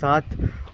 7